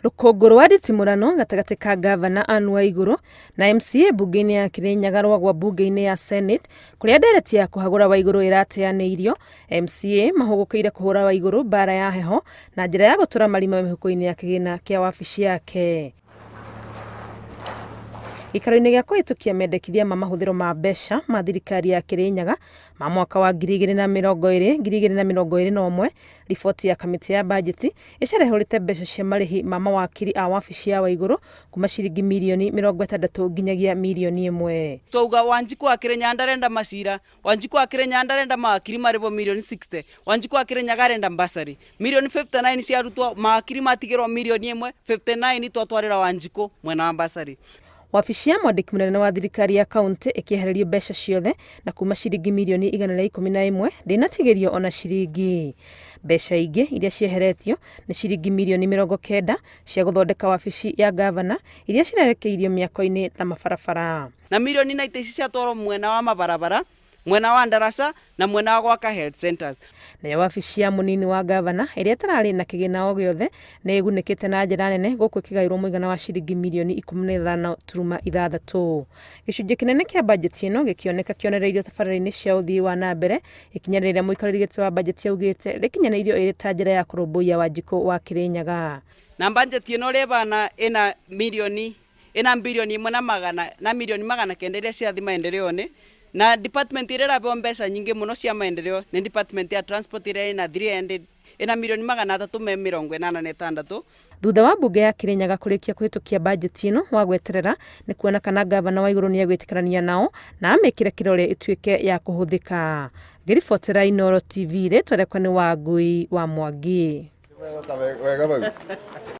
Rũkũngũ rwa nditimũrano gatagatĩ ka gavana Anne Waiguru na MCA mbunge-inĩ ya Kirinyaga rwagwa mbunge-inĩ ya Senate, kũrĩa ndereti ya kũhagũra Waiguru ĩrateanĩirio. MCA mahũgũkĩire kũhũra Waiguru mbara ya heho na njĩra ya gũtũra marima mĩhuko-inĩ ya kigina kĩa wabici yake. Gĩikaro-inĩ gĩa kũhĩtũkia mendekithia ma mahũthĩro ma mbeca ma thirikari ya Kirinyaga ma mwaka wa 2020-2021, riboti ya kamĩtĩ ya bajeti ĩcarehũrĩte mbeca cia marĩhi ma mawakiri a wabici ya Waiguru kuma ciringi mirioni 60 nginyagia mirioni 1. Twauga Wanjiku wa Kirinyaga ndarenda macira, Wanjiku wa Kirinyaga ndarenda mawakiri marĩbo mirioni 60, Wanjiku wa Kirinyaga arenda mbasari mirioni 59 ciarutwo, mawakiri matigĩrwo mirioni 1, 59 twatwarĩra Wanjiku mwena wa mbasari. Wabici ya mwandĩki mũnene wa thirikari ya kaunti ĩkĩehererio mbeca ciothe na kuma ciringi mirioni 111 ndĩnatigĩrio ona ciringi. Mbeca ingĩ iria cieheretio nĩ ciringi mirioni 90 cia gũthondeka wabici ya gavana iria cirerekeirio mĩako-inĩ ta mabarabara. Na mirioni 90 ici ciatwarwo mwena wa mabarabara, mwena wa ndarasa na mwena wa gwaka health centers. Nayo wabici ya munini wa gavana ĩrĩa tararĩ na kigina o giothe nĩ ĩgunĩkĩte na njĩra nene, gũkũ ĩkĩgaĩrwo mũigana wa ciringi mirioni 15.6. Gĩcunjĩ kĩnene kĩa bajeti ĩno gĩkĩoneka kĩonereirio tabarĩra-inĩ cia ũthii wa na mbere, ikinya rĩrĩa mũikarĩri gĩtĩ wa bajeti augĩte rĩkinyanĩirio ĩrĩ ta njĩra ya kũrũmbũiya Wanjiku wa Kirinyaga. Na bajeti ĩno rĩbana ĩna bilioni 1 na milioni 900 iria ciathi maendeleo-inĩ. Na department ĩrĩa ĩrapewa mbeca nyingĩ mũno cia maendeleo nĩ department ya transport ĩrĩa ĩna 300 ĩna milioni 386. Thutha wa mbunge ya Kirinyaga kũrĩkia kũhĩtũkia bajeti ĩno, wa gweterera nĩ kuona kana gavana Waiguru nĩ agwĩtĩkania nao na amĩkĩre kĩrore ĩtuĩke ya kũhũthĩka. Ngĩribotera Inooro TV, rĩtwa rĩakwa nĩ Wangui wa Mwangi.